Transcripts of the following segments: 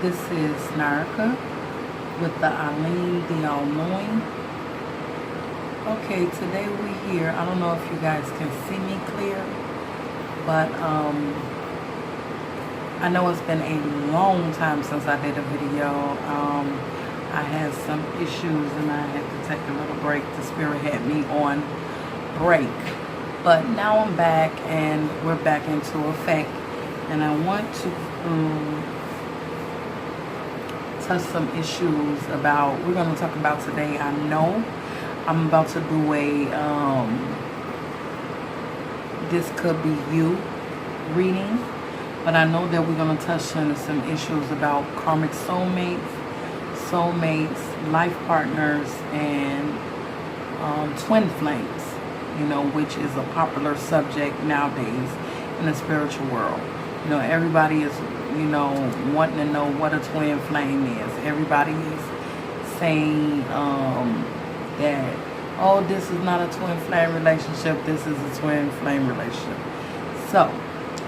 This is Narika with the Eileen the All-Knowing. Okay, today we're here. I don't know if you guys can see me clear, but I know it's been a long time since I did a video. I had some issues and I had to take a little break. The spirit had me on break. But now I'm back and we're back into effect. And I want to touch some issues about, we're going to talk about today. I know I'm about to do a, this could be you reading. But I know that we're going to touch on some issues about karmic soulmates, life partners, and twin flames, you know, which is a popular subject nowadays in the spiritual world. You know, everybody is, you know, wanting to know what a twin flame is. Everybody is saying that, oh, this is not a twin flame relationship, this is a twin flame relationship. So,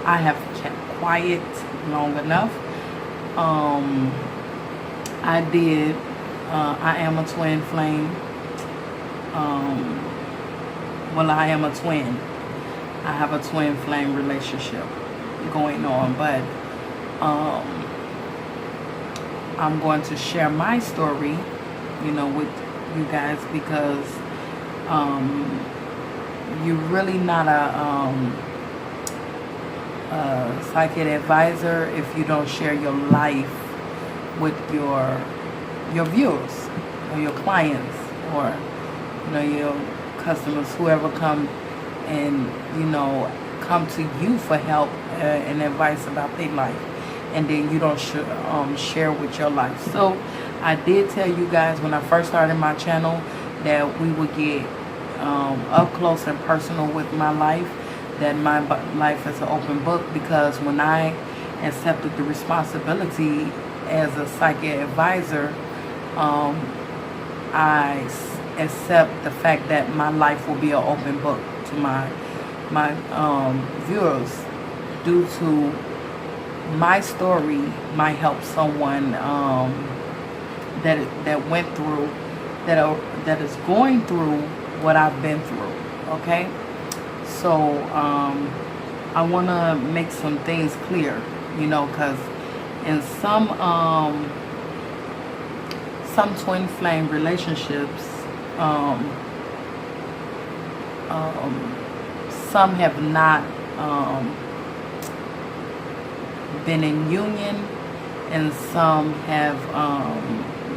I have kept quiet long enough. I am a twin flame. Well, I am a twin. I have a twin flame relationship going on, but I'm going to share my story, you know, with you guys, because you're really not a psychic advisor if you don't share your life with your viewers or your clients, or you know, your customers, whoever come and, you know, come to you for help and advice about their life, and then you don't share with your life. So I did tell you guys when I first started my channel that we would get up close and personal with my life, that my life is an open book, because when I accepted the responsibility as a psychic advisor, I accept the fact that my life will be an open book to my viewers, due to my story might help someone that went through, that is going through what I've been through. Okay, so I want to make some things clear, you know, because in some twin flame relationships, some have not been in union, and some have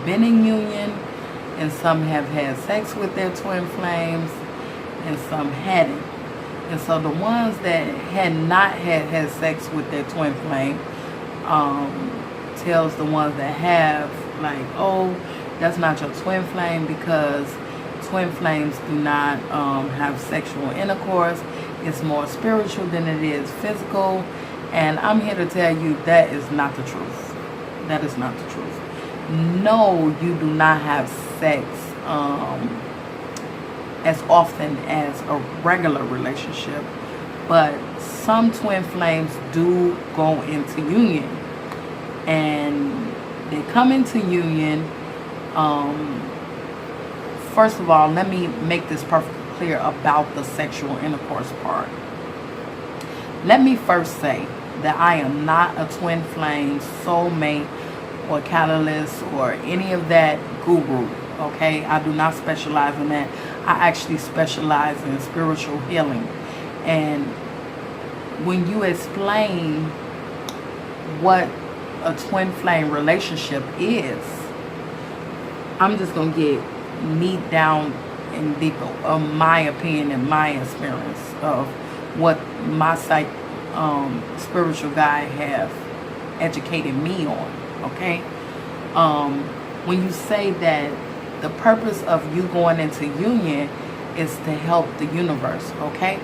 been in union, and some have had sex with their twin flames, and some hadn't. And so the ones that had not had sex with their twin flame tells the ones that have, like, oh, that's not your twin flame, because twin flames do not have sexual intercourse. It's more spiritual than it is physical. And I'm here to tell you that is not the truth. That is not the truth. No, you do not have sex as often as a regular relationship, but some twin flames do go into union, and they come into union. First of all, let me make this perfectly clear about the sexual intercourse part. Let me first say that I am not a twin flame, soulmate, or catalyst, or any of that guru. Okay, I do not specialize in that. I actually specialize in spiritual healing. And when you explain what a twin flame relationship is, I'm just going to get neat down and deep of my opinion and my experience of what my spiritual guide have educated me on. Okay, when you say that the purpose of you going into union is to help the universe, okay?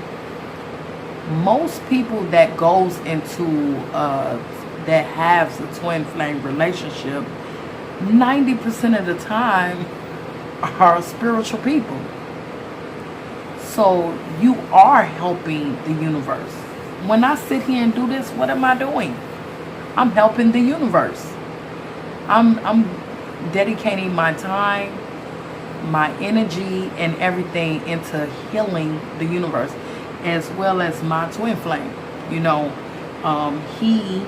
Most people that goes into that has a twin flame relationship, 90% of the time are spiritual people. So you are helping the universe. When I sit here and do this, what am I doing? I'm helping the universe. I'm dedicating my time, my energy, and everything into healing the universe, as well as my twin flame. You know, he,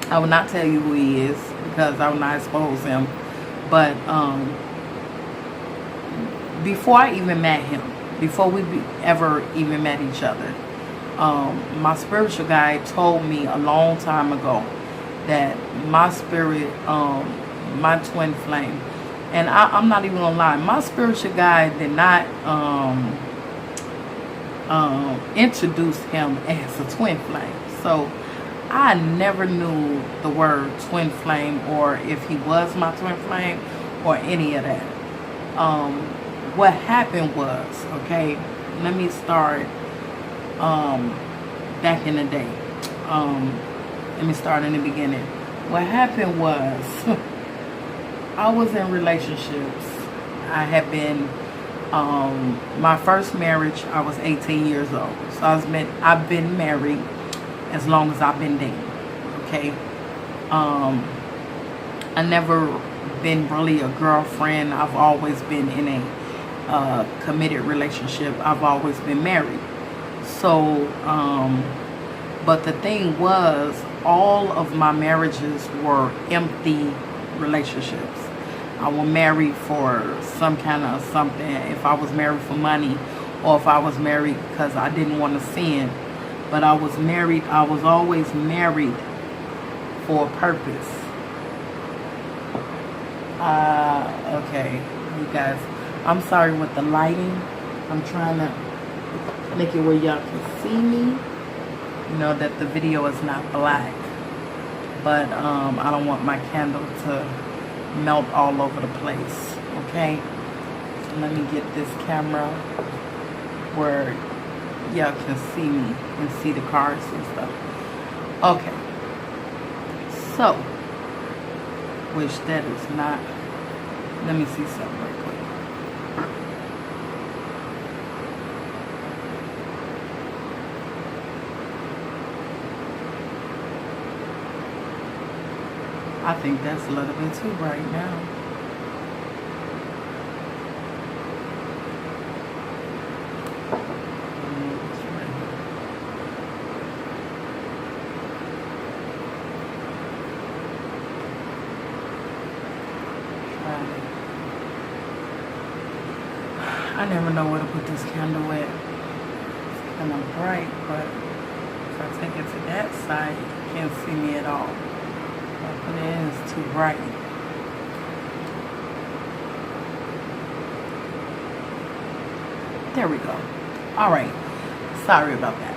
I will not tell you who he is because I will not expose him. But before I even met him, before we ever even met each other, my spiritual guide told me a long time ago that my spirit, my twin flame, and I'm not even gonna lie, my spiritual guide did not introduce him as a twin flame. So I never knew the word twin flame, or if he was my twin flame, or any of that. What happened was, okay, let me start back in the day. Let me start in the beginning. What happened was I was in relationships. I had been my first marriage, I was 18 years old. So I've been married as long as I've been dating. Okay. I never been really a girlfriend. I've always been in a committed relationship. I've always been married. So but the thing was, all of my marriages were empty relationships. I was married for some kind of something. If I was married for money, or if I was married because I didn't want to sin. But I was married, I was always married for a purpose. Okay, you guys, I'm sorry with the lighting. I'm trying to make it where y'all can see me. You know that the video is not black. But I don't want my candle to melt all over the place. Okay, so let me get this camera where y'all can see me and see the cars and stuff. Okay, so which that is not, let me see something right quick. I think that's a little bit too bright now. I never know where to put this candle at. It's kind of bright, but if I take it to that side, you can't see me at all. If I put it in, it's too bright. There we go. Alright. Sorry about that.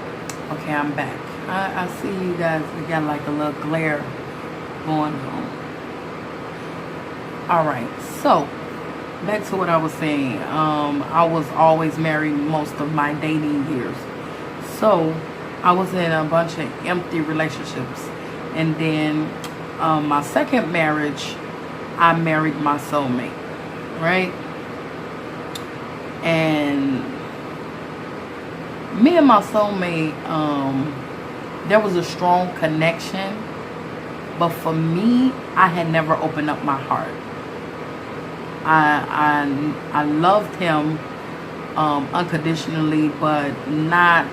Okay, I'm back. I see you guys, we got like a little glare going on. Alright, so back to what I was saying. I was always married most of my dating years. So I was in a bunch of empty relationships. And then my second marriage, I married my soulmate. Right? And me and my soulmate, there was a strong connection. But for me, I had never opened up my heart. I loved him unconditionally, but not,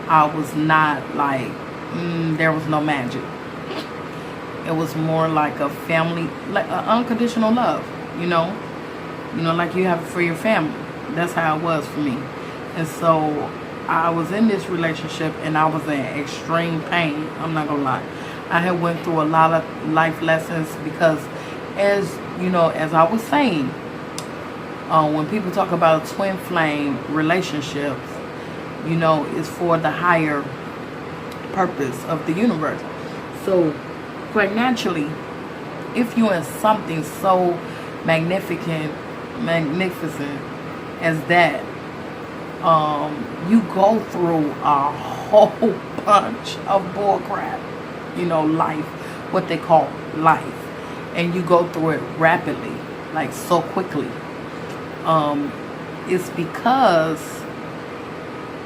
I was not like, there was no magic. It was more like a family, like an unconditional love, you know, like you have it for your family. That's how it was for me. And so I was in this relationship and I was in extreme pain. I'm not gonna lie. I had went through a lot of life lessons because, as you know, as I was saying, when people talk about twin flame relationships, you know, it's for the higher purpose of the universe. So quite naturally, if you're in something so magnificent as that, you go through a whole bunch of bull crap, you know, life, what they call life. And you go through it rapidly, like so quickly. It's because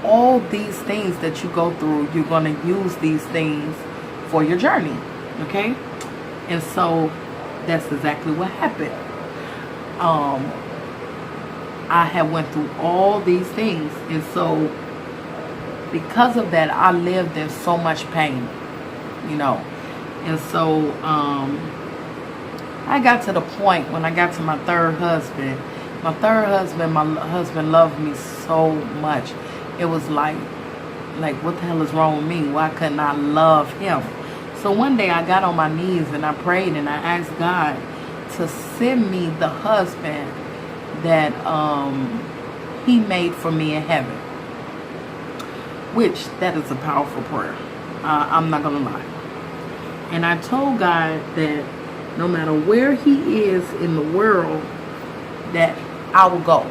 all these things that you go through, you're going to use these things for your journey, okay? And so that's exactly what happened. Um, I had went through all these things, and so because of that, I lived in so much pain, you know. And so I got to the point when I got to my third husband. My husband loved me so much. It was like what the hell is wrong with me? Why couldn't I love him? So one day I got on my knees and I prayed and I asked God to send me the husband that he made for me in heaven. Which, that is a powerful prayer. I'm not gonna lie. And I told God that no matter where he is in the world, that I would go.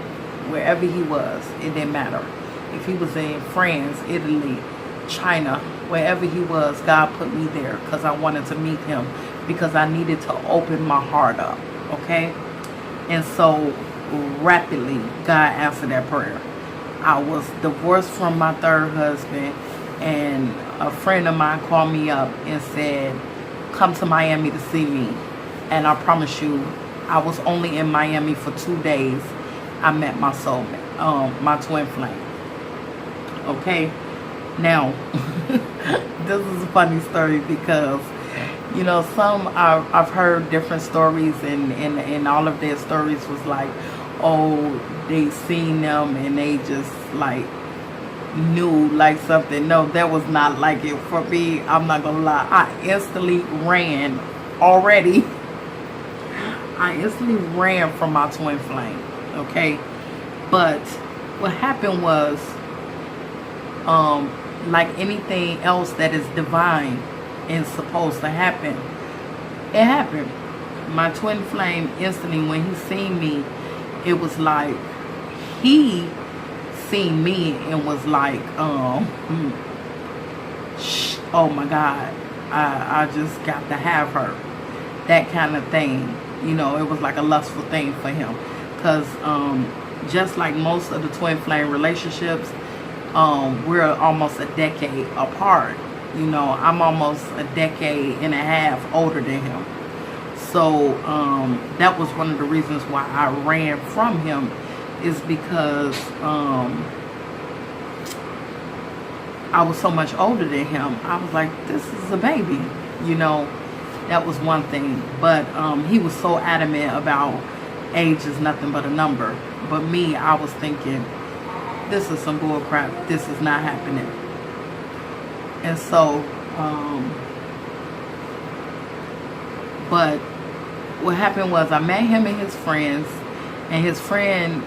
Wherever he was, it didn't matter. If he was in France, Italy, China, wherever he was, God put me there because I wanted to meet him, because I needed to open my heart up, okay? And so rapidly, God answered that prayer. I was divorced from my third husband, and a friend of mine called me up and said, come to Miami to see me. And I promise you, I was only in Miami for 2 days. I met my soulmate, my twin flame. Okay, now this is a funny story because, you know, I've heard different stories, and all of their stories was like, oh, they seen them and they just like knew like something. No, that was not like it for me. I'm not gonna lie. I instantly ran already. I instantly ran from my twin flame. Okay, but what happened was, like anything else that is divine and supposed to happen, it happened. My twin flame instantly, when he seen me, it was like he seen me and was like, oh my God, I just got to have her. That kind of thing. You know, it was like a lustful thing for him. Because just like most of the twin flame relationships, we're almost a decade apart. You know, I'm almost a decade and a half older than him. So that was one of the reasons why I ran from him, is because I was so much older than him. I was like, this is a baby, you know. That was one thing. But he was so adamant about age is nothing but a number. But me, I was thinking, this is some bull crap. This is not happening. And so, but what happened was, I met him and his friends, and his friend,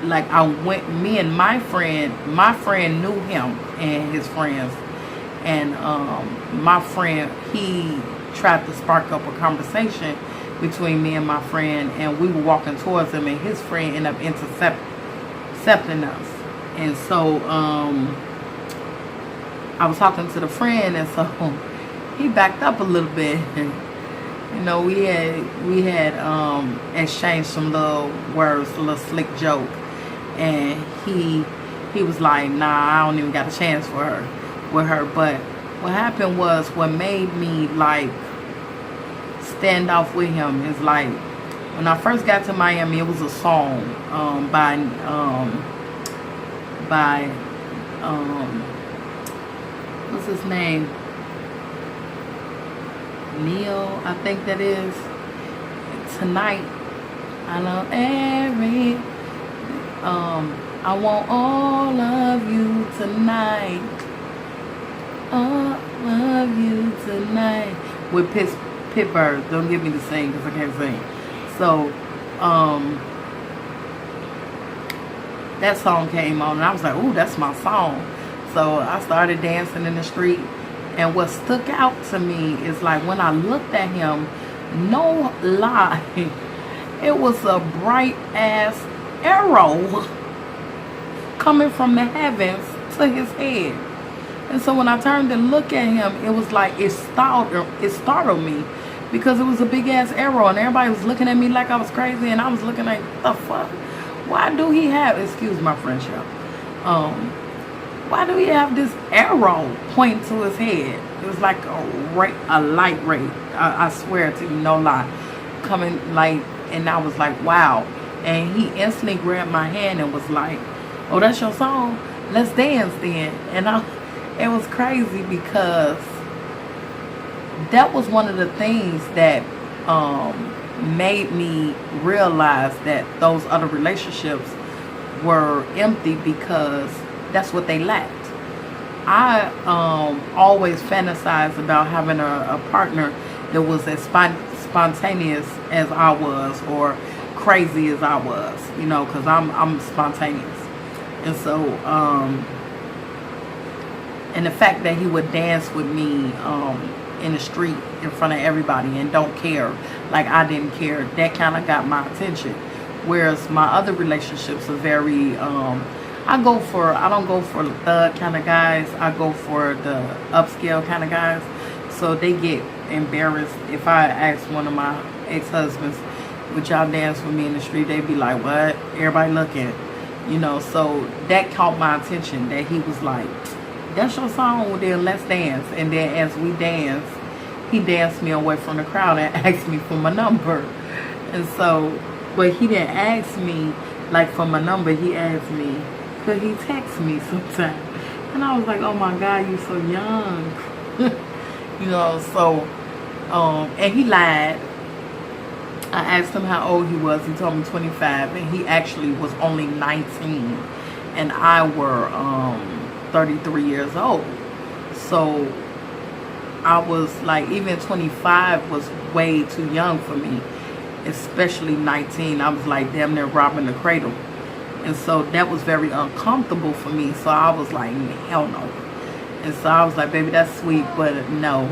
like, me and my friend knew him and his friends, and my friend, he tried to spark up a conversation between me and my friend, and we were walking towards him, and his friend ended up intercepting us. And so I was talking to the friend, and so he backed up a little bit. You know, we had exchanged some little words, a little slick joke, and he was like, nah, I don't even got a chance with her. But what happened was, what made me like stand off with him is, like, when I first got to Miami, it was a song by what's his name? Neil, I think that is. Tonight, I love every, I want all of you tonight. All of you tonight. With Pittsburgh. Don't get me to sing because I can't sing. So, that song came on, and I was like, ooh, that's my song. So I started dancing in the street. And what stuck out to me is, like, when I looked at him, no lie, it was a bright ass arrow coming from the heavens to his head. And so when I turned to look at him, it was like it startled me, because it was a big ass arrow, and everybody was looking at me like I was crazy, and I was looking like, the fuck? Why do he have, excuse my French, y'all, why do he have this arrow pointing to his head? It was like a light ray. I swear to you, no lie. Coming like, and I was like, wow. And he instantly grabbed my hand and was like, oh, that's your song? Let's dance then. And it was crazy because that was one of the things that made me realize that those other relationships were empty, because that's what they lacked. I always fantasized about having a partner that was as spontaneous as I was, or crazy as I was, you know, because I'm spontaneous. And so and the fact that he would dance with me in the street in front of everybody and don't care, like I didn't care, that kind of got my attention. Whereas my other relationships are very I don't go for the thug kind of guys. I go for the upscale kind of guys. So they get embarrassed if I ask one of my ex-husbands, would y'all dance with me in the street? They'd be like, what? Everybody looking, you know. So that caught my attention, that he was like, that's your song, well then let's dance. And then as we danced, he danced me away from the crowd and asked me for my number. And so, but he didn't ask me like for my number, he asked me, could he text me sometime? And I was like, oh my God, you so young. You know, so and he lied. I asked him how old he was. He told me 25, and he actually was only 19, and I were 33 years old. So I was like, even 25 was way too young for me, especially 19. I was like damn near robbing the cradle. And so that was very uncomfortable for me. So I was like, hell no. And so I was like, baby, that's sweet, but no.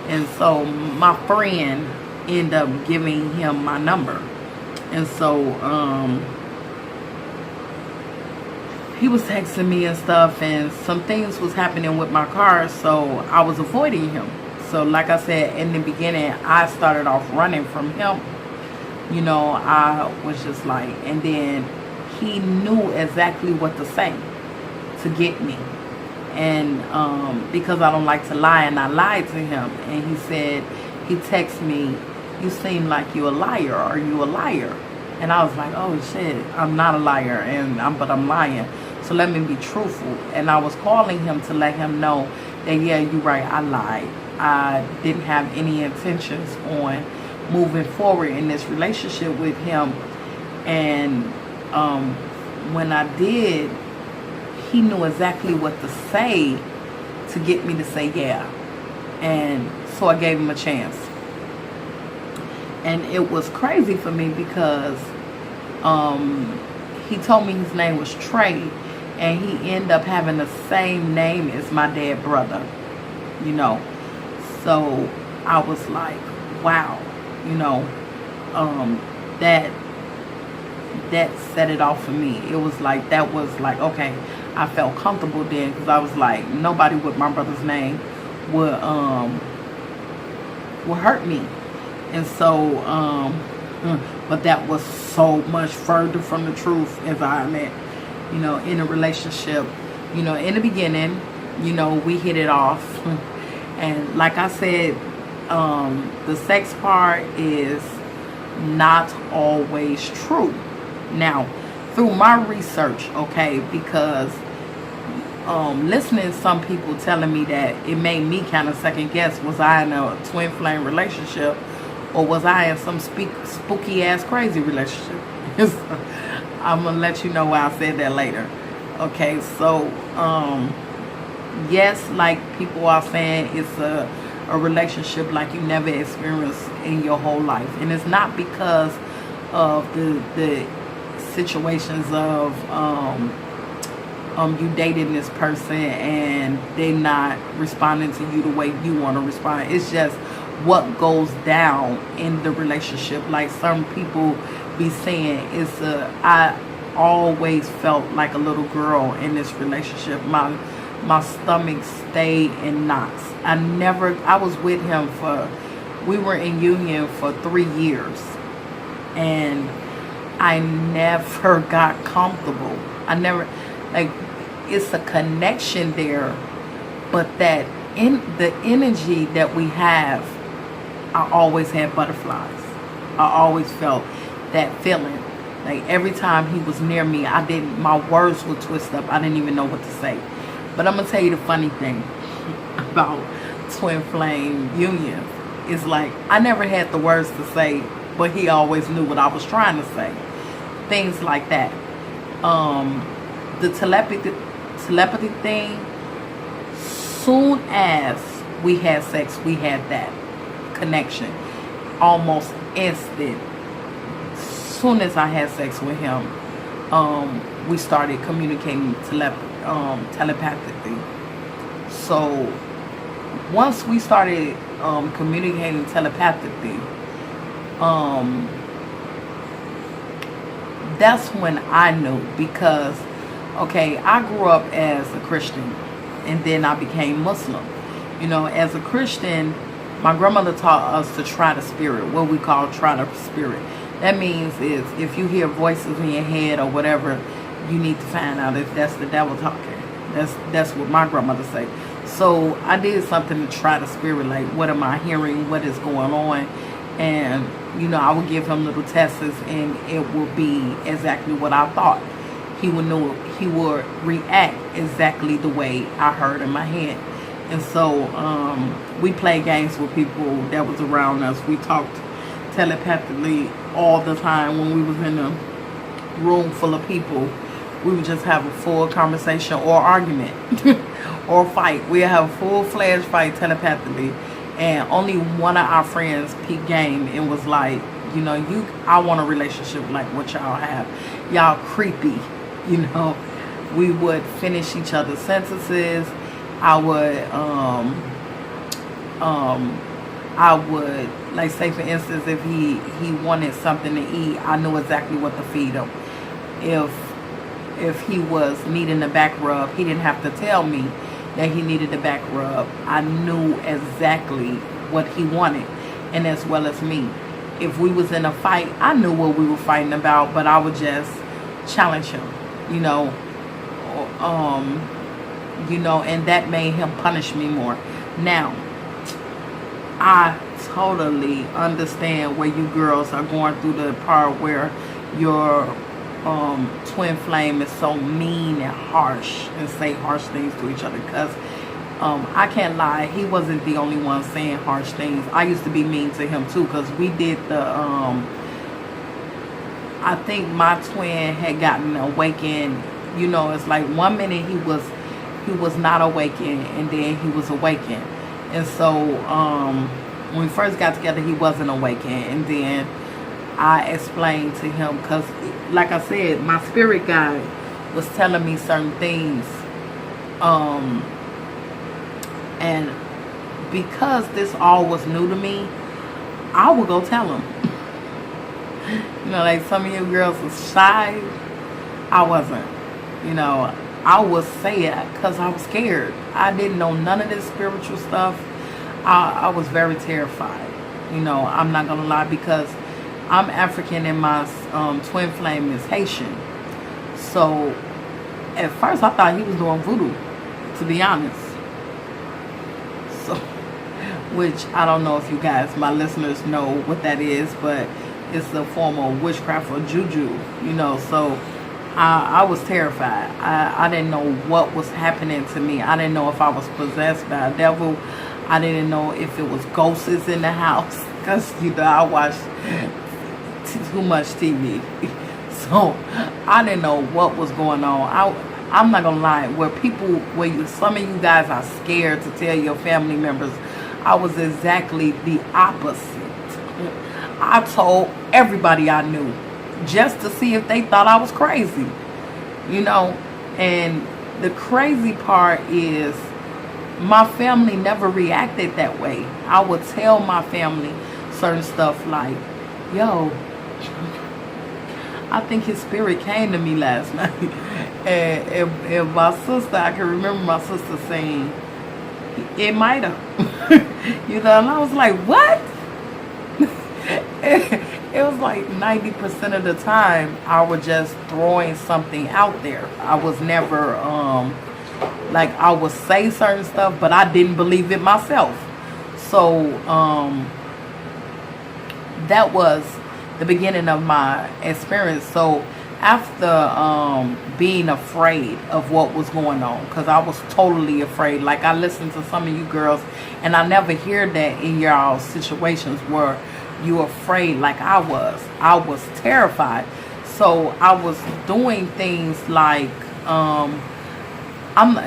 And so my friend ended up giving him my number. And so he was texting me and stuff, and some things was happening with my car, so I was avoiding him. So like I said, in the beginning, I started off running from him. You know, I was just like, and then he knew exactly what to say to get me. And because I don't like to lie, and I lied to him, and he said, he texted me, you seem like you a liar. Are you a liar? And I was like, oh shit, I'm not a liar, but I'm lying. So let me be truthful. And I was calling him to let him know that, yeah, you're right, I lied. I didn't have any intentions on moving forward in this relationship with him. And when I did, he knew exactly what to say to get me to say yeah. And so I gave him a chance. And it was crazy for me because he told me his name was Trey, and he ended up having the same name as my dead brother, you know. So I was like, wow, you know, that set it off for me. It was like, that was like, okay, I felt comfortable then, because I was like, nobody with my brother's name would hurt me. And so but that was so much further from the truth, as I admit. You know, in a relationship, you know, in the beginning, you know, we hit it off, and like I said, the sex part is not always true. Now, through my research, okay, because listening to some people telling me that, it made me kind of second guess, was I in a twin flame relationship, or was I in some spooky ass crazy relationship? I'm gonna let you know why I said that later. Okay, so yes, like people are saying, it's a relationship like you never experienced in your whole life, and it's not because of the situations of you dating this person and they not responding to you the way you want to respond. It's just what goes down in the relationship. Like some people be saying, I always felt like a little girl in this relationship. My stomach stayed in knots. I was with him we were in union for 3 years, and I never got comfortable. I never, like, it's a connection there, but that in the energy that we have, I always had butterflies. I always felt that feeling. Like every time he was near me, my words would twist up. I didn't even know what to say. But I'm gonna tell you the funny thing about twin flame unions. Is like I never had the words to say, but he always knew what I was trying to say. Things like that. The telepathy thing, soon as we had sex, we had that connection. Almost instant. Soon as I had sex with him, we started communicating telepathically. So once we started communicating telepathically, that's when I knew, because okay, I grew up as a Christian and then I became Muslim. You know, as a Christian, my grandmother taught us to try the spirit, what we call try the spirit. That means is if you hear voices in your head or whatever, you need to find out if that's the devil talking. That's what my grandmother say. So I did something to try the spirit, like what am I hearing, what is going on, and you know, I would give him little tests and it would be exactly what I thought. He would know, he would react exactly the way I heard in my head. And so we played games with people that was around us. We talked telepathically all the time. When we was in a room full of people, we would just have a full conversation or argument or fight. We have a full-fledged fight telepathically, and only one of our friends peeped game and was like, you know, I want a relationship like what y'all have. Y'all creepy, you know. We would finish each other's sentences. I would, like, say for instance, if he wanted something to eat, I knew exactly what to feed him. If he was needing a back rub, he didn't have to tell me that he needed a back rub. I knew exactly what he wanted, and as well as me. If we was in a fight, I knew what we were fighting about, but I would just challenge him, you know, and that made him punish me more. Now, I totally understand where you girls are going through the part where your twin flame is so mean and harsh and say harsh things to each other, because I can't lie, he wasn't the only one saying harsh things. I used to be mean to him too, because we did the I think my twin had gotten awakened. You know, it's like 1 minute he was not awakened and then he was awakened. And so when we first got together, he wasn't awakened, and then I explained to him, because like I said, my spirit guide was telling me certain things, and because this all was new to me, I would go tell him. You know, like some of you girls was shy. I wasn't. You know, I would say it because I was scared. I didn't know none of this spiritual stuff. I was very terrified. You know, I'm not gonna lie, because I'm African and my twin flame is Haitian. So at first I thought he was doing voodoo, to be honest. So, which I don't know if you guys, my listeners, know what that is, but it's a form of witchcraft or juju, you know. So I was terrified. I didn't know what was happening to me. I didn't know if I was possessed by a devil. I didn't know if it was ghosts in the house, because, you know, I watched too much TV. So I didn't know what was going on. I'm not gonna lie, some of you guys are scared to tell your family members, I was exactly the opposite. I told everybody I knew, just to see if they thought I was crazy, you know. And the crazy part is, my family never reacted that way. I would tell my family certain stuff like, yo, I think his spirit came to me last night. And my sister, I can remember my sister saying, it might have. You know, and I was like, what? It was like 90% of the time I was just throwing something out there. I was never like I would say certain stuff, but I didn't believe it myself. So that was the beginning of my experience. So after being afraid of what was going on, because I was totally afraid, like I listened to some of you girls and I never hear that in y'all situations where you afraid like I was terrified. So I was doing things like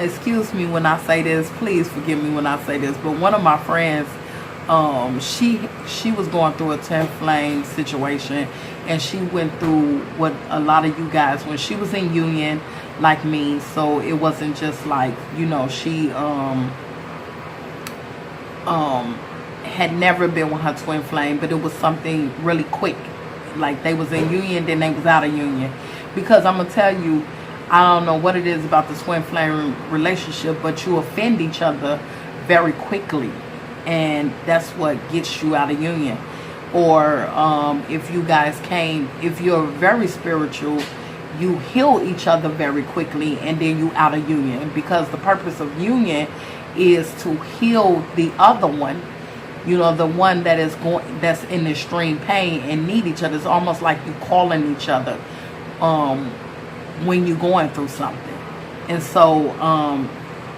excuse me when I say this, please forgive me when I say this, but one of my friends, she was going through a 10 flame situation, and she went through what a lot of you guys, when she was in union like me. So it wasn't just like, you know, she had never been with her twin flame, but it was something really quick. Like they was in union, then they was out of union. Because I'm gonna tell you, I don't know what it is about the twin flame relationship, but you offend each other very quickly, and that's what gets you out of union. Or if you guys came, if you're very spiritual, you heal each other very quickly, and then you out of union, because the purpose of union is to heal the other one, you know, the one that is that's in extreme pain and need each other. It's almost like you calling each other when you're going through something. And so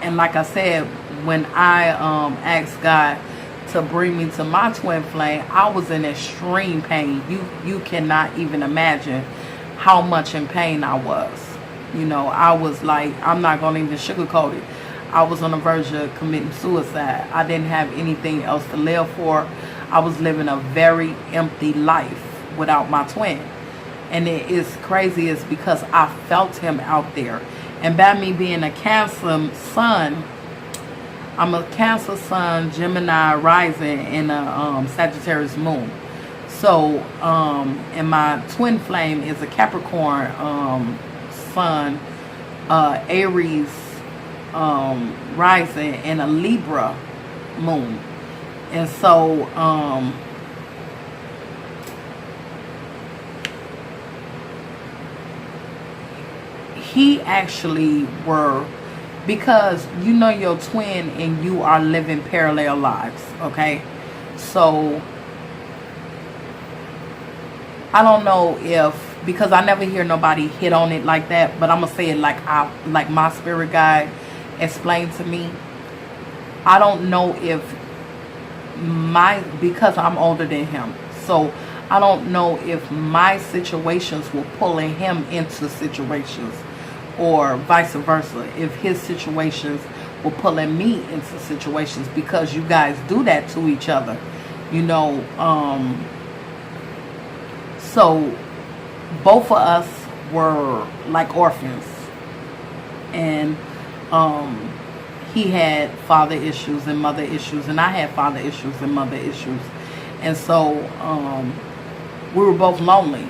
and like I said, when I asked God to bring me to my twin flame, I was in extreme pain. You cannot even imagine how much in pain I was. You know, I was like, I'm not gonna even sugarcoat it, I was on the verge of committing suicide. I didn't have anything else to live for. I was living a very empty life without my twin. And it is crazy, is because I felt him out there. And by me being a Cancer sun, I'm a Cancer sun, Gemini rising, and a Sagittarius moon. So, and my twin flame is a Capricorn sun, Aries rising, and a Libra moon. And so he actually were, because you know your twin and you are living parallel lives, okay? So I don't know if, because I never hear nobody hit on it like that, but I'm gonna say it like my spirit guide explained to me. I don't know if because I'm older than him, so I don't know if my situations were pulling him into situations, or vice versa, if his situations were pulling me into situations, because you guys do that to each other, you know. So both of us were like orphans, and he had father issues and mother issues, and I had father issues and mother issues. And so we were both lonely.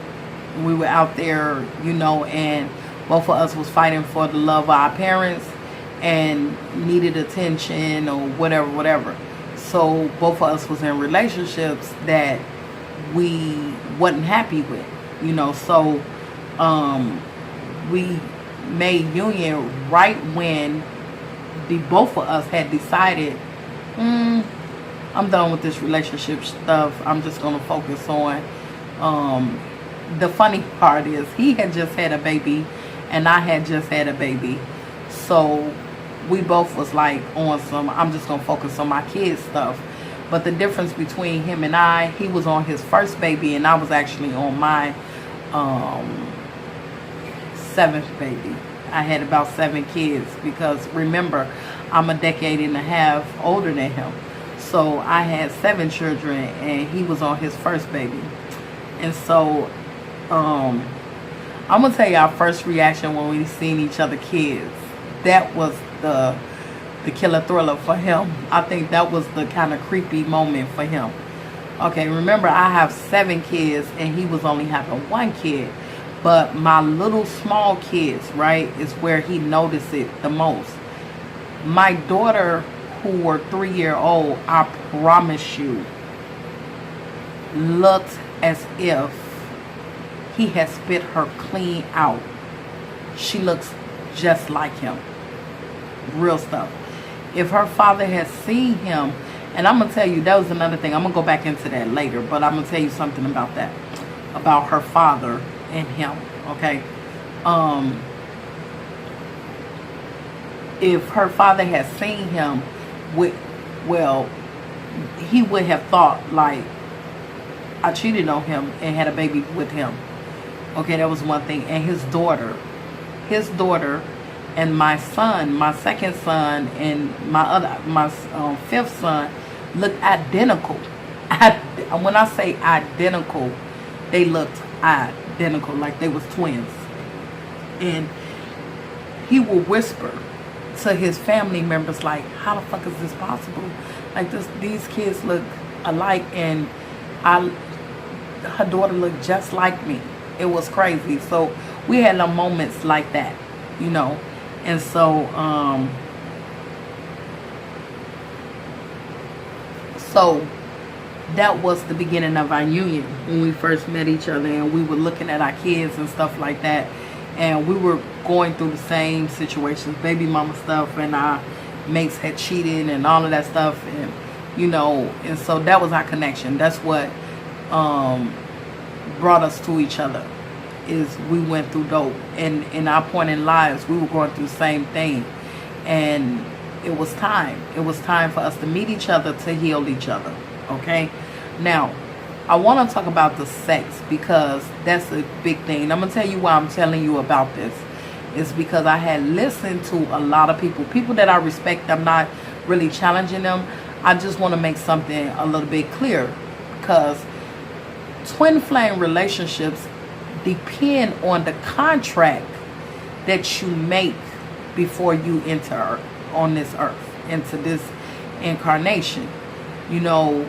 We were out there, you know, and both of us was fighting for the love of our parents and needed attention or whatever. So both of us was in relationships that we wasn't happy with, you know. So we made union right when the both of us had decided, I'm done with this relationship stuff. I'm just gonna focus on the funny part is he had just had a baby and I had just had a baby. So we both was like on some, I'm just gonna focus on my kids stuff. But the difference between him and I, he was on his first baby and I was actually on my 7th baby. I had about 7 kids, because remember, I'm a decade and a half older than him. So I had 7 children and he was on his first baby. And so I'm gonna tell you our first reaction when we seen each other kids. That was the killer thriller for him. I think that was the kind of creepy moment for him. Okay, remember I have 7 kids and he was only having 1 kid. But my little small kids, right, is where he noticed it the most. My daughter, who were 3-year-old, I promise you, looked as if he has spit her clean out. She looks just like him. Real stuff. If her father has seen him, and I'm going to tell you, that was another thing. I'm going to go back into that later, but I'm going to tell you something about that. About her father and him, okay? If her father had seen him, well, he would have thought, like, I cheated on him and had a baby with him. Okay, that was one thing. And his daughter, and my son, my second son, and my fifth son looked identical. When I say identical, they looked identical, like they was twins. And he will whisper to his family members, like, how the fuck is this possible? Like, these kids look alike, and her daughter looked just like me. It was crazy. So we had no moments like that, you know. And so so that was the beginning of our union when we first met each other, and we were looking at our kids and stuff like that, and we were going through the same situations, baby mama stuff, and our mates had cheated and all of that stuff, and you know, and so that was our connection. That's what brought us to each other, is we went through dope, and in our point in lives we were going through the same thing, and it was time for us to meet each other, to heal each other. Okay, now I want to talk about the sex, because that's a big thing. I'm gonna tell you why I'm telling you about this. Is because I had listened to a lot of people that I respect. I'm not really challenging them. I just want to make something a little bit clear, because twin flame relationships depend on the contract that you make before you enter on this earth, into this incarnation. You know,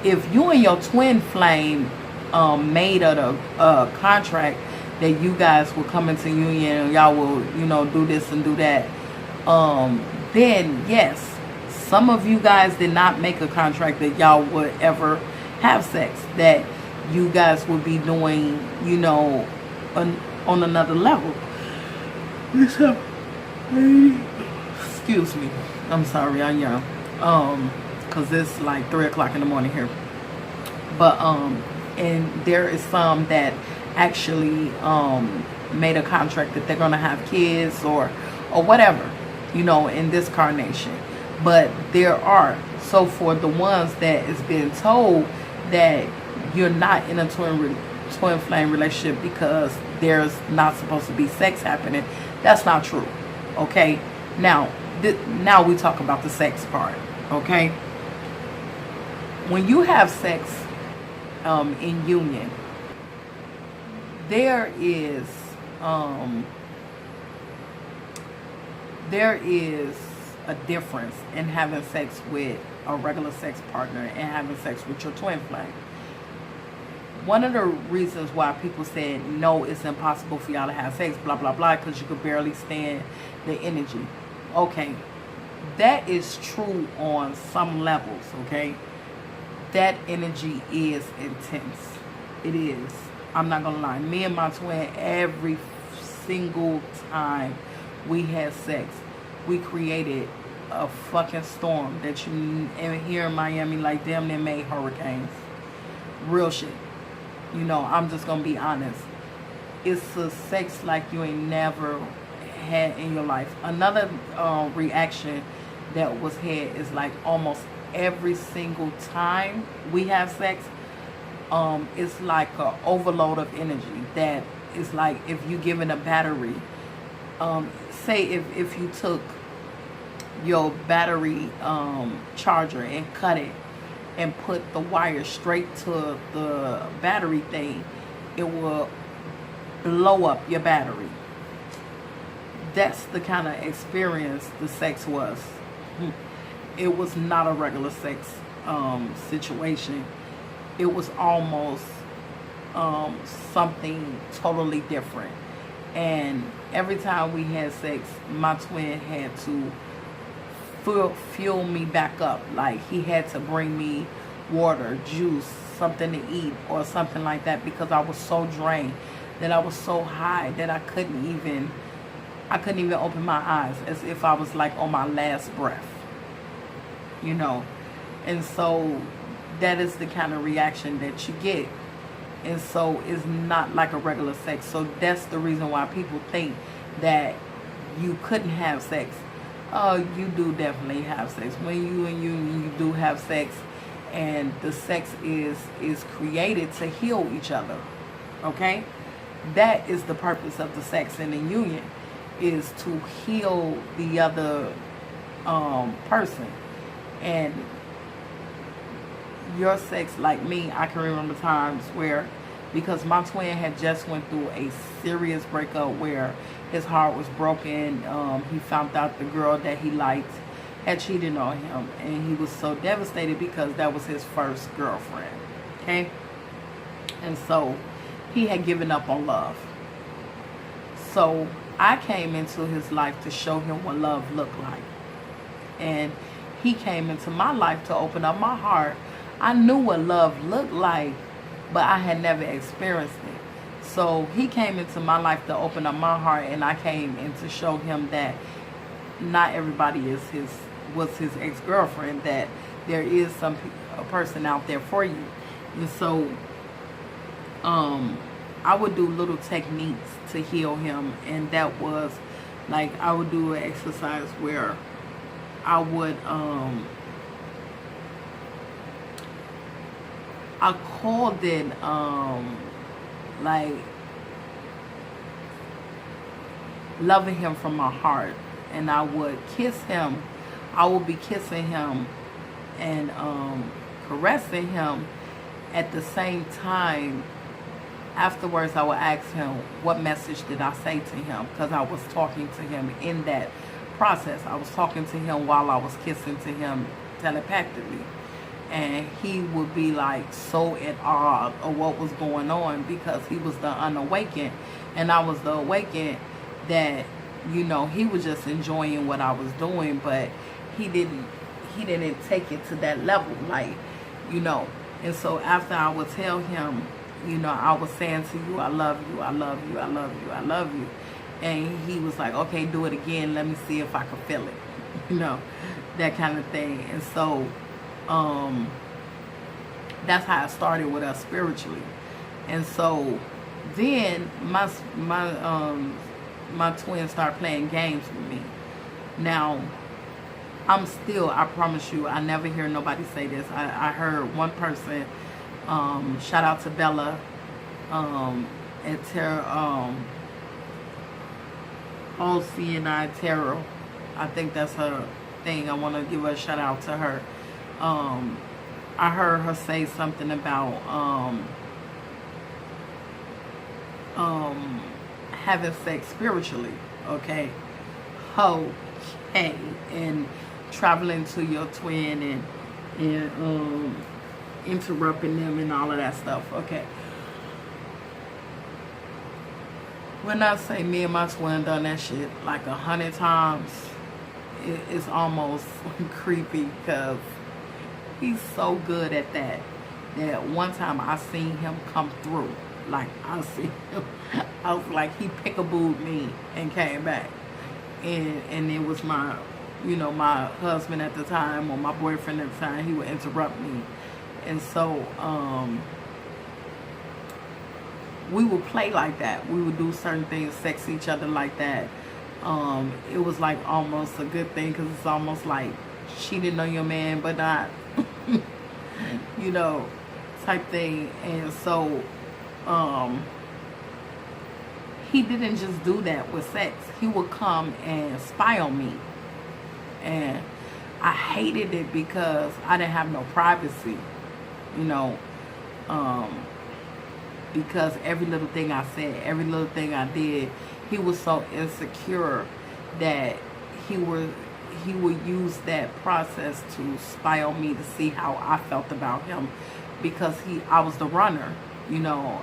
if you and your twin flame made a contract that you guys will come into union and y'all will, you know, do this and do that, then yes, some of you guys did not make a contract that y'all would ever have sex, that you guys would be doing, you know, on another level. Excuse me, I'm sorry, I'm young, because it's like 3 o'clock in the morning here. But and there is some that actually made a contract that they're gonna have kids or whatever, you know, in this carnation. But there are, so for the ones that is being told that you're not in a twin flame relationship because there's not supposed to be sex happening, that's not true. Okay, now we talk about the sex part. Okay, when you have sex in union, there is a difference in having sex with a regular sex partner and having sex with your twin flame. One of the reasons why people said no, it's impossible for y'all to have sex, blah blah blah, because you could barely stand the energy. Okay, that is true on some levels. Okay, that energy is intense. It is. I'm not gonna lie. Me and my twin, every single time we had sex, we created a fucking storm that you here in Miami, like damn near made hurricanes. Real shit. You know, I'm just gonna be honest. It's a sex like you ain't never had in your life. Another reaction that was had is like almost every single time we have sex, it's like an overload of energy. That is like if you given a battery, say if you took your battery charger and cut it and put the wire straight to the battery thing, it will blow up your battery. That's the kind of experience the sex was. It was not a regular sex situation. It was almost something totally different. And every time we had sex, my twin had to fuel me back up. Like he had to bring me water, juice, something to eat or something like that, because I was so drained, that I was so high that I couldn't even open my eyes, as if I was like on my last breath, you know. And so that is the kind of reaction that you get. And so it's not like a regular sex. So that's the reason why people think that you couldn't have sex. Oh, you do definitely have sex. When you do have sex, and the sex is created to heal each other. Okay? That is the purpose of the sex in the union, is to heal the other person. And your sex, like me, I can remember times where, because my twin had just went through a serious breakup where his heart was broken. He found out the girl that he liked had cheated on him, and he was so devastated because that was his first girlfriend. Okay? And so he had given up on love. So I came into his life to show him what love looked like. And he came into my life to open up my heart. I knew what love looked like, but I had never experienced it. So he came into my life to open up my heart, and I came in to show him that not everybody was his ex-girlfriend, that there is a person out there for you. And so I would do little techniques to heal him, and that was like, I would do an exercise where I would I called it like loving him from my heart. And I would kiss him. I would be kissing him and caressing him at the same time. Afterwards, I would ask him, what message did I say to him? Because I was talking to him in that process. I was talking to him while I was kissing to him telepathically. And he would be like so at awe of what was going on, because he was the unawakened and I was the awakened, that, you know, he was just enjoying what I was doing, but he didn't take it to that level, like, you know. And so after I would tell him, you know, I was saying to you, I love you, I love you, I love you, I love you. And he was like, okay, do it again. Let me see if I can feel it. You know, that kind of thing. And so that's how I started with us spiritually. And so then my twin started playing games with me. Now, I promise you, I never hear nobody say this. I heard one person, shout out to Bella, at OCNI Tarot. I think that's her thing. I want to give a shout out to her. I heard her say something about having sex spiritually. Okay. Okay. And traveling to your twin and interrupting them and all of that stuff. Okay. When I say me and my twin done that shit like 100 times, it's almost creepy, because he's so good at that. That one time I seen him come through. Like, I see him. I was like, he peekabooed me and came back. And it was my, you know, my husband at the time, or my boyfriend at the time. He would interrupt me. And so, we would play like that. We would do certain things, sex each other like that. It was like almost a good thing, because it's almost like cheating on your man, but not, you know, type thing. And so, he didn't just do that with sex. He would come and spy on me. And I hated it, because I didn't have no privacy, you know, because every little thing I said, every little thing I did, he was so insecure that he would use that process to spy on me, to see how I felt about him, because I was the runner, you know.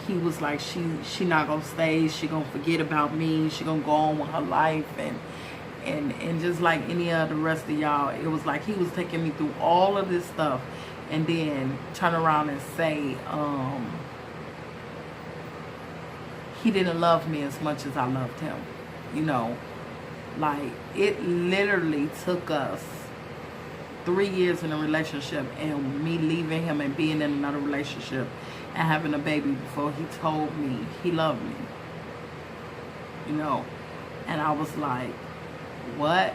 He was like, she not gonna stay, she gonna forget about me, she gonna go on with her life, and just like any of the rest of y'all, it was like he was taking me through all of this stuff. and then turn around and say he didn't love me as much as I loved him. You know, like, it literally took us 3 years in a relationship and me leaving him and being in another relationship and having a baby before he told me he loved me. You know, and I was like, what?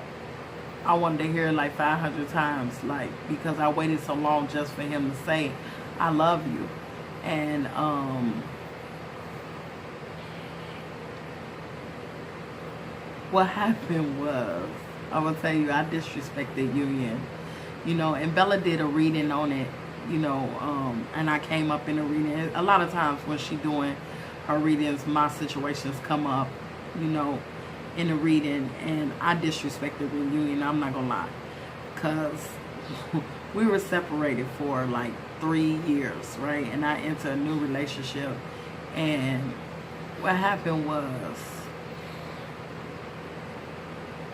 I wanted to hear it like 500 times, like, because I waited so long just for him to say, I love you. And what happened was, I'm gonna tell you, I disrespected Union. You know, and Bella did a reading on it, you know, and I came up in a reading. A lot of times when she doing her readings, my situations come up, you know, in the reading, and I disrespected Union, I'm not gonna lie, because we were separated for like 3 years, right? And I entered a new relationship, and what happened was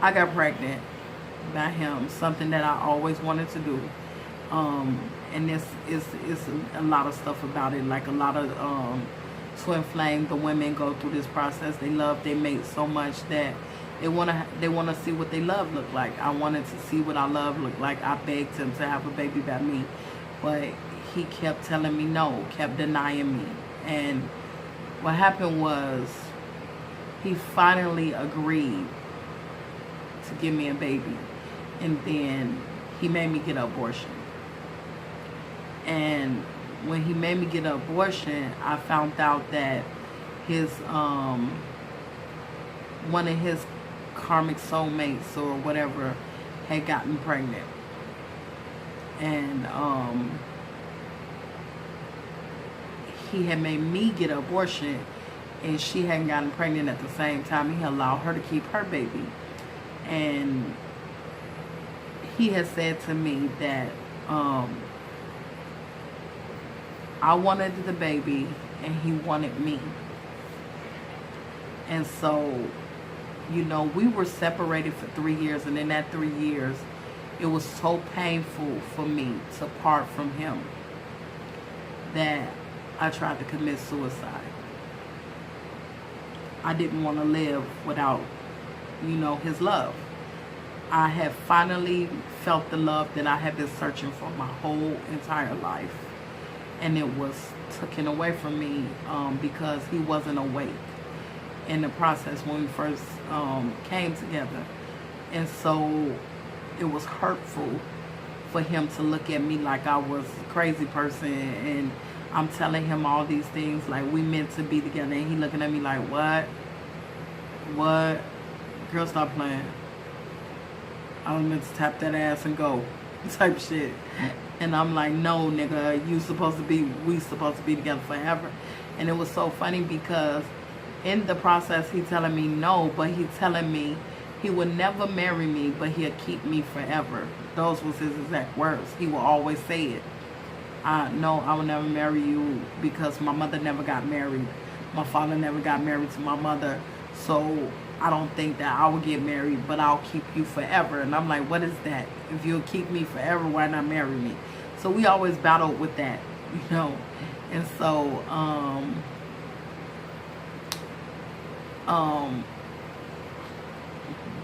I got pregnant by him, something that I always wanted to do. And this is a lot of stuff about it, like a lot of twin flame, the women go through this process. They love their mate so much that they wanna see what they love look like. I wanted to see what our love looked like. I begged him to have a baby by me, but he kept telling me no, kept denying me. And what happened was he finally agreed to give me a baby, and then he made me get an abortion. And when he made me get an abortion, I found out that his one of his karmic soulmates or whatever had gotten pregnant, and he had made me get an abortion, and she hadn't gotten pregnant at the same time. He allowed her to keep her baby, and he had said to me that I wanted the baby and he wanted me. And so, you know, we were separated for 3 years, and in that 3 years, it was so painful for me to part from him that I tried to commit suicide. I didn't want to live without, you know, his love. I have finally felt the love that I have been searching for my whole entire life, and it was taken away from me because he wasn't awake in the process when we first came together. And so it was hurtful for him to look at me like I was a crazy person, and I'm telling him all these things like we meant to be together, and he looking at me like, what girl, stop playing. I was meant to tap that ass and go type shit. And I'm like, no, nigga, we supposed to be together forever. And it was so funny because in the process, he telling me no, but he telling me he would never marry me, but he'll keep me forever. Those was his exact words. He will always say it. No, I will never marry you because my mother never got married. My father never got married to my mother. So I don't think that I will get married, but I'll keep you forever. And I'm like, what is that? If you'll keep me forever, why not marry me? So we always battled with that, you know. And so,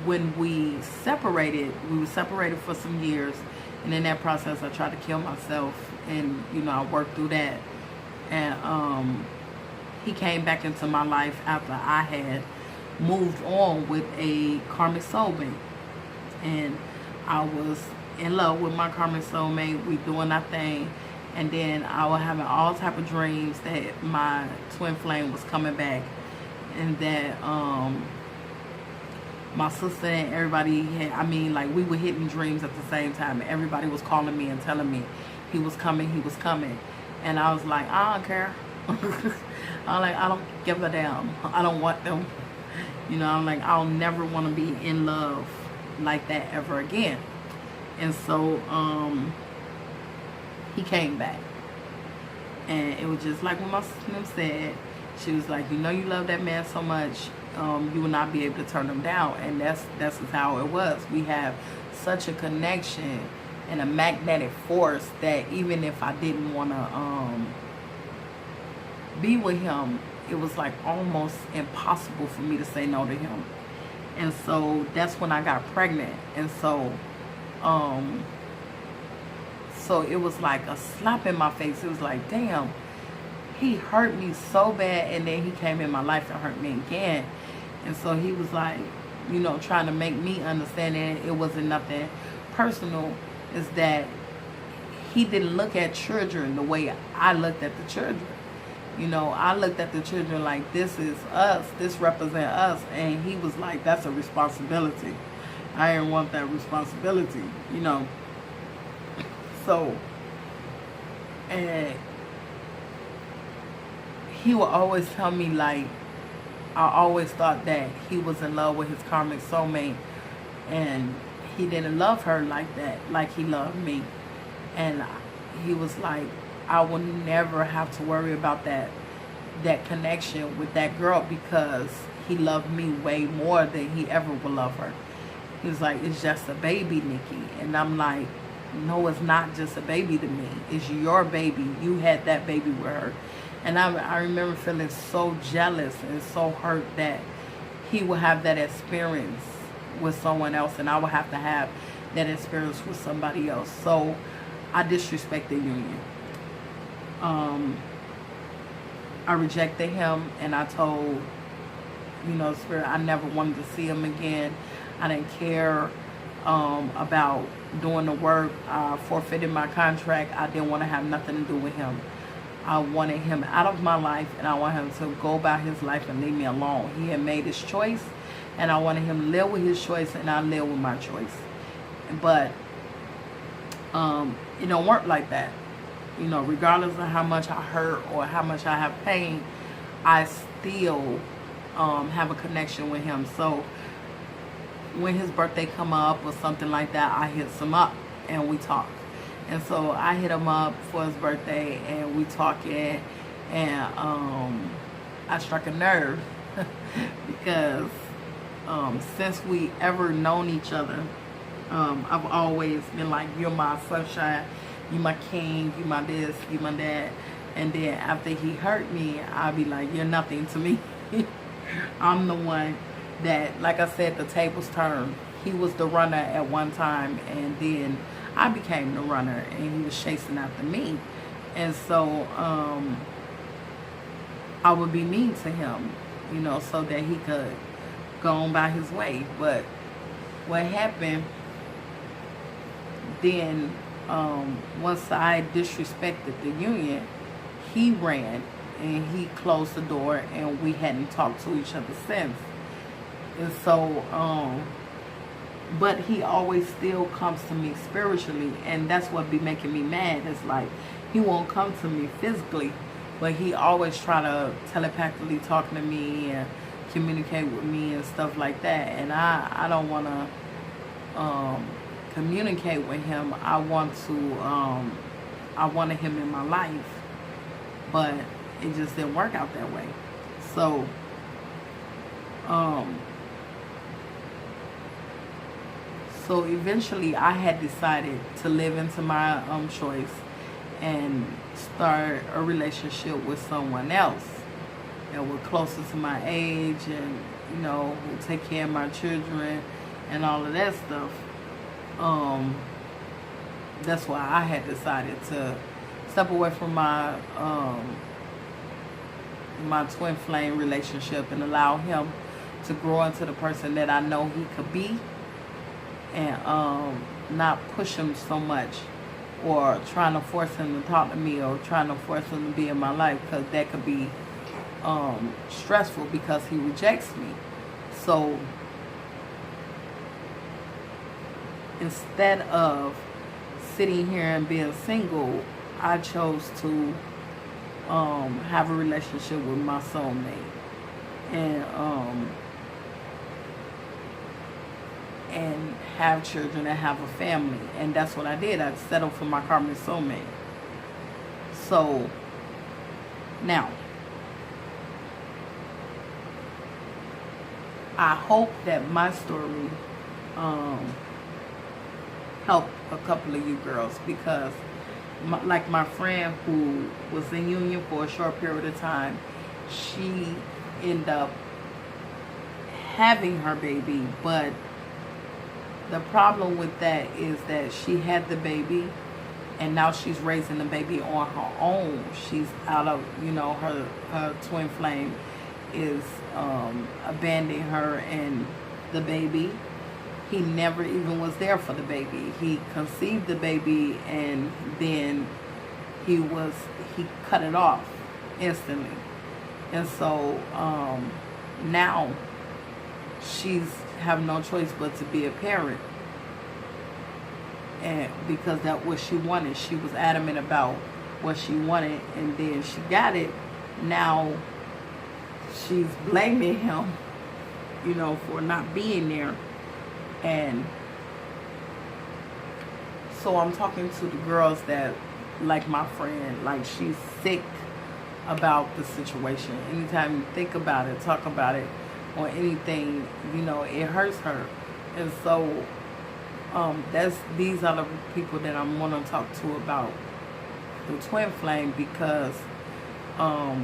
when we were separated for some years. And in that process, I tried to kill myself. And, you know, I worked through that. And he came back into my life after I had moved on with a karmic soulmate, and I was in love with my karmic soulmate. We doing our thing, and then I was having all type of dreams that my twin flame was coming back, and that my sister and everybody had, I mean, like, we were hitting dreams at the same time. Everybody was calling me and telling me he was coming, and I was like, I don't care. I don't give a damn. I don't want them. You know, I'm like, I'll never want to be in love like that ever again. And so he came back, and it was just like what my sister said. She was like, you know, you love that man so much, you will not be able to turn him down. And that's how it was. We have such a connection and a magnetic force that even if I didn't want to be with him, it was like almost impossible for me to say no to him. And so that's when I got pregnant. And um so it was like a slap in my face. It was like, damn, he hurt me so bad, and then he came in my life and hurt me again. And so he was like, you know, trying to make me understand that it wasn't nothing personal, is that he didn't look at children the way I looked at the children. You know, I looked at the children like, this is us, this represent us. And he was like, that's a responsibility. I didn't want that responsibility, you know. So, and he would always tell me, like, I always thought that he was in love with his karmic soulmate, and he didn't love her like that, like he loved me. And he was like, I will never have to worry about that connection with that girl, because he loved me way more than he ever will love her. He was like, it's just a baby, Nikki. And I'm like, no, it's not just a baby to me. It's your baby. You had that baby with her. And I remember feeling so jealous and so hurt that he would have that experience with someone else, and I would have to have that experience with somebody else. So I disrespected the union. I rejected him, and I told, you know, Spirit, I never wanted to see him again. I didn't care about doing the work. I forfeited my contract. I didn't want to have nothing to do with him. I wanted him out of my life, and I wanted him to go about his life and leave me alone. He had made his choice, and I wanted him to live with his choice, and I live with my choice. But it don't work like that. You know, regardless of how much I hurt or how much I have pain, I still have a connection with him. So when his birthday come up or something like that, I hit him up and we talk. And so I hit him up for his birthday, and we talking, and I struck a nerve because since we ever known each other, I've always been like, you're my sunshine, you my king, you my this, you my that. And then after he hurt me, I'll be like, you're nothing to me. I'm the one that, like I said, the tables turned. He was the runner at one time, and then I became the runner, and he was chasing after me. And so I would be mean to him, you know, so that he could go on by his way. But what happened then, once I disrespected the union, he ran and he closed the door, and we hadn't talked to each other since. And so but he always still comes to me spiritually, and that's what be making me mad. It's like, he won't come to me physically, but he always try to telepathically talk to me and communicate with me and stuff like that. And I don't want to communicate with him. I wanted him in my life, but it just didn't work out that way. So so eventually I had decided to live into my choice and start a relationship with someone else that was closer to my age, and, you know, who take care of my children and all of that stuff. That's why I had decided to step away from my my twin flame relationship and allow him to grow into the person that I know he could be, and not push him so much, or trying to force him to talk to me, or trying to force him to be in my life, because that could be stressful because he rejects me. So instead of sitting here and being single, I chose to have a relationship with my soulmate, and have children and have a family. And that's what I did. I settled for my karmic soulmate. So now, I hope that my story help a couple of you girls, because like my friend who was in union for a short period of time, she ended up having her baby, but the problem with that is that she had the baby and now she's raising the baby on her own. She's out of, her twin flame is abandoning her and the baby. He never even was there for the baby. He conceived the baby and then he cut it off instantly. And so now she's have no choice but to be a parent. And because that's what she wanted. She was adamant about what she wanted, and then she got it. Now she's blaming him, for not being there. And so I'm talking to the girls that, like my friend, like she's sick about the situation. Anytime you think about it, talk about it, or anything, it hurts her. And so these are the people that I'm want to talk to about the twin flame, because a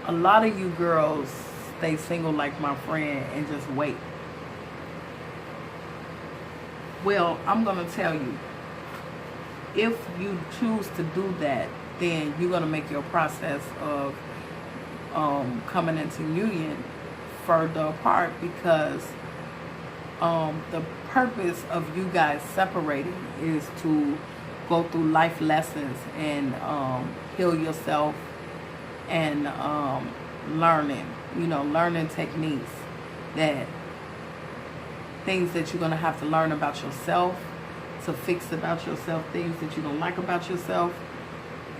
lot of you girls stay single like my friend and just wait. Well, I'm going to tell you, if you choose to do that, then you're going to make your process of coming into union further apart, because the purpose of you guys separating is to go through life lessons and heal yourself and learning techniques, things that you're going to have to learn about yourself, to fix about yourself, things that you don't like about yourself,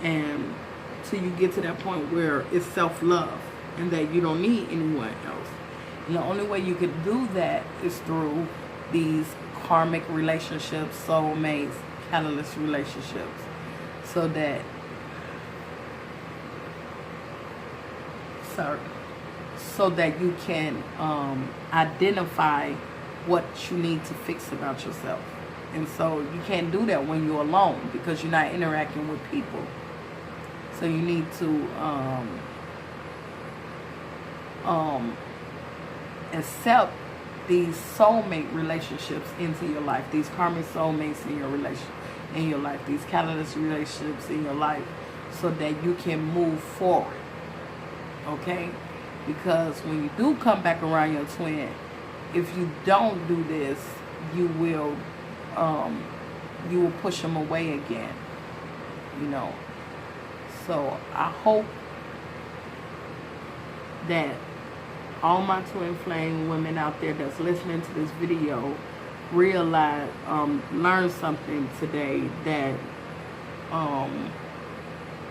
and till you get to that point where it's self-love and that you don't need anyone else. And the only way you could do that is through these karmic relationships, soulmates, catalyst relationships, so that you can identify what you need to fix about yourself. And so you can't do that when you're alone, because you're not interacting with people. So you need to accept these soulmate relationships into your life, these karmic soulmates in your life, these catalyst relationships in your life, so that you can move forward. Okay? Because when you do come back around your twin, if you don't do this, you will push them away again. So I hope that all my twin flame women out there that's listening to this video realize, learn something today, that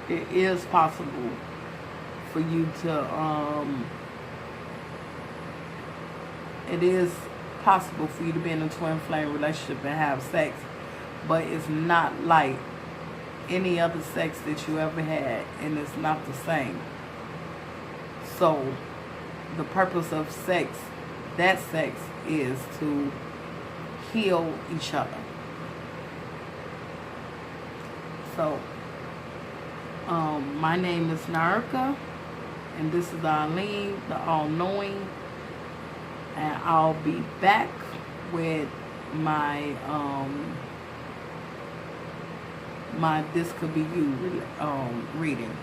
it is possible for you to be in a twin flame relationship and have sex, but it's not like any other sex that you ever had, and it's not the same. So the purpose of sex is to heal each other. So my name is Narika, and this is Arlene, the all-knowing, and I'll be back with my This Could Be You reading.